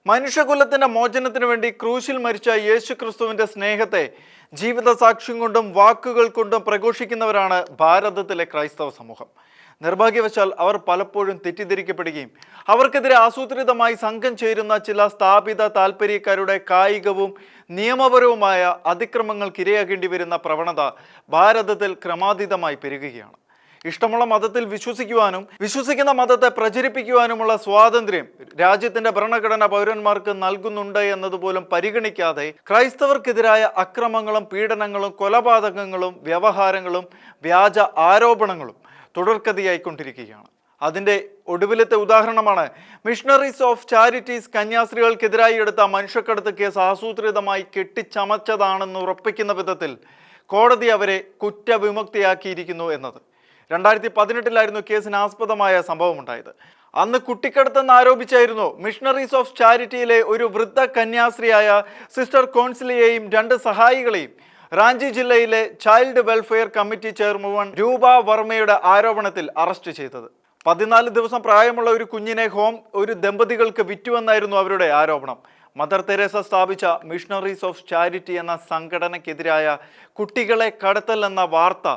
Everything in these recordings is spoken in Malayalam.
മനുഷ്യകുലത്തിന്റെ മോചനത്തിനു വേണ്ടി ക്രൂശിൽ മരിച്ച യേശുക്രിസ്തുവിന്റെ സ്നേഹത്തെ ജീവിത സാക്ഷ്യം കൊണ്ടും വാക്കുകൾ കൊണ്ടും പ്രഘോഷിക്കുന്നവരാണ് ഭാരതത്തിലെ ക്രൈസ്തവ സമൂഹം. നിർഭാഗ്യവശാൽ അവർ പലപ്പോഴും തെറ്റിദ്ധരിക്കപ്പെടുകയും അവർക്കെതിരെ ആസൂത്രിതമായി സംഘം ചേരുന്ന ചില സ്ഥാപിത താൽപ്പര്യക്കാരുടെ കായികവും നിയമപരവുമായ അതിക്രമങ്ങൾക്കിരയാകേണ്ടി വരുന്ന പ്രവണത ഭാരതത്തിൽ ക്രമാതീതമായി പെരുകുകയാണ്. ഇഷ്ടമുള്ള മതത്തിൽ വിശ്വസിക്കുവാനും വിശ്വസിക്കുന്ന മതത്തെ പ്രചരിപ്പിക്കുവാനുമുള്ള സ്വാതന്ത്ര്യം രാജ്യത്തിന്റെ ഭരണഘടന പൗരന്മാർക്ക് നൽകുന്നുണ്ട് എന്നതുപോലും പരിഗണിക്കാതെ ക്രൈസ്തവർക്കെതിരായ അക്രമങ്ങളും പീഡനങ്ങളും കൊലപാതകങ്ങളും വ്യവഹാരങ്ങളും വ്യാജ ആരോപണങ്ങളും തുടർക്കഥയായിക്കൊണ്ടിരിക്കുകയാണ്. അതിൻ്റെ ഒടുവിലത്തെ ഉദാഹരണമാണ് മിഷണറീസ് ഓഫ് ചാരിറ്റീസ് കന്യാസ്ത്രീകൾക്കെതിരായി എടുത്ത മനുഷ്യക്കടത്ത് കേസ് ആസൂത്രിതമായി കെട്ടിച്ചമച്ചതാണെന്ന് ഉറപ്പിക്കുന്ന വിധത്തിൽ കോടതി അവരെ കുറ്റവിമുക്തിയാക്കിയിരിക്കുന്നു എന്നത്. 2018 കേസിന് ആസ്പദമായ സംഭവമുണ്ടായത്. അന്ന് കുട്ടിക്കടത്തെന്ന് ആരോപിച്ചായിരുന്നു മിഷണറീസ് ഓഫ് ചാരിറ്റിയിലെ ഒരു വൃദ്ധ കന്യാസ്ത്രീയായ സിസ്റ്റർ കോൺസിലിയെയും 2 സഹായികളെയും റാഞ്ചി ജില്ലയിലെ ചൈൽഡ് വെൽഫെയർ കമ്മിറ്റി ചെയർവുമൺ രൂപ വർമ്മയുടെ ആരോപണത്തിൽ അറസ്റ്റ് ചെയ്തത്. 14 ദിവസം പ്രായമുള്ള ഒരു കുഞ്ഞിനെ ഒരു ദമ്പതികൾക്ക് വിറ്റുവെന്നായിരുന്നു അവരുടെ ആരോപണം. മദർ തെരേസ സ്ഥാപിച്ച മിഷണറീസ് ഓഫ് ചാരിറ്റി എന്ന സംഘടനയ്ക്കെതിരായ കുട്ടികളെ കടത്തൽ എന്ന വാർത്ത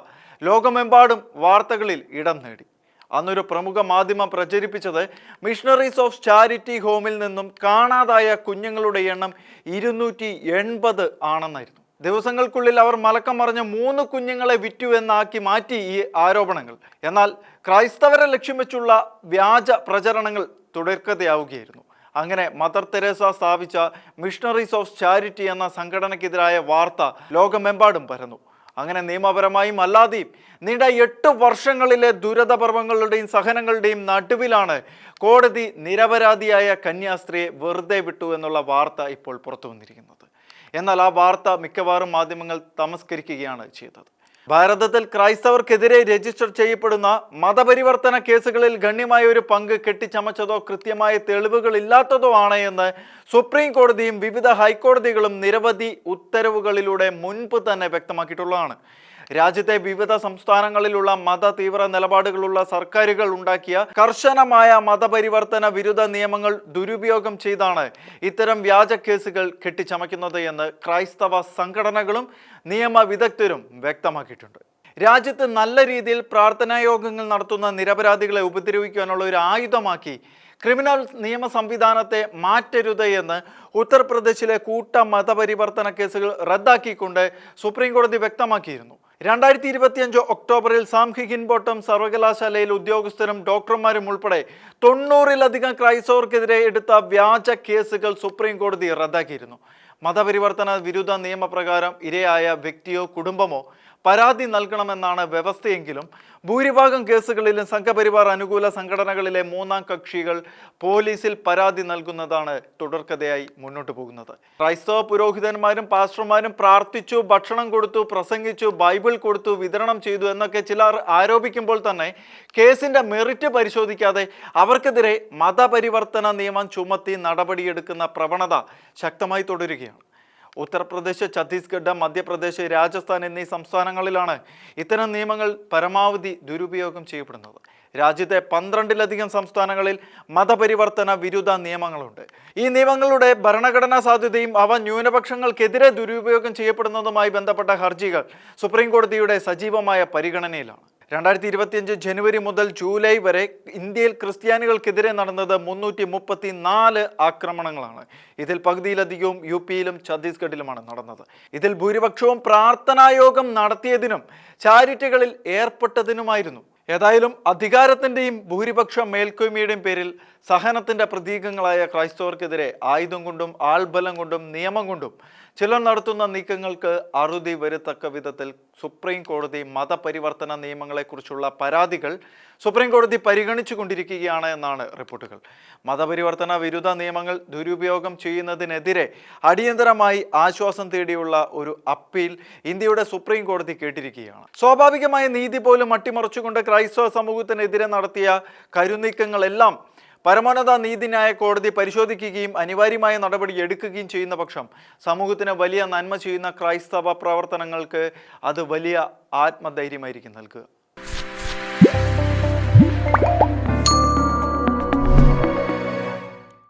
ലോകമെമ്പാടും വാർത്തകളിൽ ഇടം നേടി. അന്നൊരു പ്രമുഖ മാധ്യമം പ്രചരിപ്പിച്ചത് മിഷണറീസ് ഓഫ് ചാരിറ്റി ഹോമിൽ നിന്നും കാണാതായ കുഞ്ഞുങ്ങളുടെ എണ്ണം 280 ആണെന്നായിരുന്നു. ദിവസങ്ങൾക്കുള്ളിൽ അവർ മലക്കം മറിഞ്ഞ 3 കുഞ്ഞുങ്ങളെ വിറ്റു എന്നാക്കി മാറ്റി ഈ ആരോപണങ്ങൾ. എന്നാൽ ക്രൈസ്തവരെ ലക്ഷ്യം വെച്ചുള്ള വ്യാജ പ്രചരണങ്ങൾ തുടർക്കഥയാവുകയായിരുന്നു. അങ്ങനെ മദർ തെരേസ സ്ഥാപിച്ച മിഷണറീസ് ഓഫ് ചാരിറ്റി എന്ന സംഘടനയ്ക്കെതിരായ വാർത്ത ലോകമെമ്പാടും പരന്നു. അങ്ങനെ നിയമപരമായും അല്ലാതെയും നീണ്ട 8 വർഷങ്ങളിലെ ദുരിതപർവങ്ങളുടെയും സഹനങ്ങളുടെയും നടുവിലാണ് കോടതി നിരപരാധിയായ കന്യാസ്ത്രീയെ വെറുതെ വിട്ടു എന്നുള്ള വാർത്ത ഇപ്പോൾ പുറത്തു വന്നിരിക്കുന്നത്. എന്നാൽ ആ വാർത്ത മിക്കവാറും മാധ്യമങ്ങൾ തമസ്കരിക്കുകയാണ് ചെയ്തത്. ഭാരതത്തിൽ ക്രൈസ്തവർക്കെതിരെ രജിസ്റ്റർ ചെയ്യപ്പെടുന്ന മതപരിവർത്തന കേസുകളിൽ ഗണ്യമായ ഒരു പങ്ക് കെട്ടിച്ചമച്ചതോ കൃത്യമായ തെളിവുകളില്ലാത്തതോ ആണ് എന്ന് സുപ്രീം കോടതിയും വിവിധ ഹൈക്കോടതികളും നിരവധി ഉത്തരവുകളിലൂടെ മുൻപ് തന്നെ വ്യക്തമാക്കിയിട്ടുള്ളതാണ്. രാജ്യത്തെ വിവിധ സംസ്ഥാനങ്ങളിലുള്ള മത തീവ്ര നിലപാടുകളുള്ള സർക്കാരുകൾ ഉണ്ടാക്കിയ കർശനമായ മതപരിവർത്തന വിരുദ്ധ നിയമങ്ങൾ ദുരുപയോഗം ചെയ്താണ് ഇത്തരം വ്യാജ കേസുകൾ കെട്ടിച്ചമയ്ക്കുന്നത് എന്ന് ക്രൈസ്തവ സംഘടനകളും നിയമ വിദഗ്ധരും വ്യക്തമാക്കിയിട്ടുണ്ട്. രാജ്യത്ത് നല്ല രീതിയിൽ പ്രാർത്ഥനായോഗങ്ങൾ നടത്തുന്ന നിരപരാധികളെ ഉപദ്രവിക്കാനുള്ള ഒരു ആയുധമാക്കി ക്രിമിനൽ നിയമ സംവിധാനത്തെ മാറ്റരുത് എന്ന് ഉത്തർപ്രദേശിലെ കൂട്ട മതപരിവർത്തന കേസുകൾ റദ്ദാക്കിക്കൊണ്ട് സുപ്രീം കോടതി വ്യക്തമാക്കിയിരുന്നു. 2025 ഒക്ടോബറിൽ സാം ഹിഗിൻബോട്ടം സർവകലാശാലയിൽ ഉദ്യോഗസ്ഥരും ഡോക്ടർമാരും ഉൾപ്പെടെ 90-ലധികം ക്രൈസ്തവർക്കെതിരെ എടുത്ത വ്യാജ കേസുകൾ സുപ്രീം കോടതി റദ്ദാക്കിയിരുന്നു. മതപരിവർത്തന വിരുദ്ധ നിയമപ്രകാരം ഇരയായ വ്യക്തിയോ കുടുംബമോ പരാതി നൽകണമെന്നാണ് വ്യവസ്ഥയെങ്കിലും ഭൂരിഭാഗം കേസുകളിലും സംഘപരിവാർ അനുകൂല സംഘടനകളിലെ 3ാം കക്ഷികൾ പോലീസിൽ പരാതി നൽകുന്നതാണ് തുടർക്കഥയായി മുന്നോട്ട് പോകുന്നത്. ക്രൈസ്തവ പുരോഹിതന്മാരും പാസ്റ്റർമാരും പ്രാർത്ഥിച്ചു, ഭക്ഷണം കൊടുത്തു, പ്രസംഗിച്ചു, ബൈബിൾ കൊടുത്തു, വിതരണം ചെയ്തു എന്നൊക്കെ ചിലർ ആരോപിക്കുമ്പോൾ തന്നെ കേസിന്റെ മെറിറ്റ് പരിശോധിക്കാതെ അവർക്കെതിരെ മതപരിവർത്തന നിയമം ചുമത്തി നടപടിയെടുക്കുന്ന പ്രവണത ശക്തമായി തുടരുകയാണ്. ഉത്തർപ്രദേശ്, ഛത്തീസ്ഗഡ്, മധ്യപ്രദേശ്, രാജസ്ഥാൻ എന്നീ സംസ്ഥാനങ്ങളിലാണ് ഇത്തരം നിയമങ്ങൾ പരമാവധി ദുരുപയോഗം ചെയ്യപ്പെടുന്നത്. രാജ്യത്തെ 12-ലധികം സംസ്ഥാനങ്ങളിൽ മതപരിവർത്തന വിരുദ്ധ നിയമങ്ങളുണ്ട്. ഈ നിയമങ്ങളുടെ ഭരണഘടനാ സാധ്യതയും അവ ന്യൂനപക്ഷങ്ങൾക്കെതിരെ ദുരുപയോഗം ചെയ്യപ്പെടുന്നതുമായി ബന്ധപ്പെട്ട ഹർജികൾ സുപ്രീം കോടതിയുടെ സജീവമായ പരിഗണനയിലാണ്. 2025 ജനുവരി മുതൽ ജൂലൈ വരെ ഇന്ത്യയിൽ ക്രിസ്ത്യാനികൾക്കെതിരെ നടന്നത് 334 ആക്രമണങ്ങളാണ്. ഇതിൽ പകുതിയിലധികവും യുപിയിലും ഛത്തീസ്ഗഡിലുമാണ് നടന്നത്. ഇതിൽ ഭൂരിപക്ഷവും പ്രാർത്ഥനായോഗം നടത്തിയതിനും ചാരിറ്റികളിൽ ഏർപ്പെട്ടതിനുമായിരുന്നു. ഏതായാലും അധികാരത്തിൻ്റെയും ഭൂരിപക്ഷ മേൽക്കോയ്മയുടെയും പേരിൽ സഹനത്തിൻ്റെ പ്രതീകങ്ങളായ ക്രൈസ്തവർക്കെതിരെ ആയുധം കൊണ്ടും ആൾബലം കൊണ്ടും നിയമം കൊണ്ടും ചിലർ നടത്തുന്ന നീക്കങ്ങൾക്ക് അറുതി വരുത്തക്ക വിധത്തിൽ സുപ്രീം കോടതി മതപരിവർത്തന നിയമങ്ങളെക്കുറിച്ചുള്ള പരാതികൾ സുപ്രീം കോടതി പരിഗണിച്ചു കൊണ്ടിരിക്കുകയാണ് എന്നാണ് റിപ്പോർട്ടുകൾ. മതപരിവർത്തന വിരുദ്ധ നിയമങ്ങൾ ദുരുപയോഗം ചെയ്യുന്നതിനെതിരെ അടിയന്തരമായി ആശ്വാസം തേടിയുള്ള ഒരു അപ്പീൽ ഇന്ത്യയുടെ സുപ്രീം കോടതി കേട്ടിരിക്കുകയാണ്. സ്വാഭാവികമായ നീതി പോലും അട്ടിമറിച്ചുകൊണ്ട് ക്രൈസ്തവ സമൂഹത്തിനെതിരെ നടത്തിയ കരുനീക്കങ്ങളെല്ലാം പരമോന്നത നീതിന്യായ കോടതി പരിശോധിക്കുകയും അനിവാര്യമായ നടപടി എടുക്കുകയും ചെയ്യുന്ന പക്ഷം സമൂഹത്തിന് വലിയ നന്മ ചെയ്യുന്ന ക്രൈസ്തവ പ്രവർത്തനങ്ങൾക്ക് അത് വലിയ ആത്മധൈര്യമായിരിക്കും നൽകുക.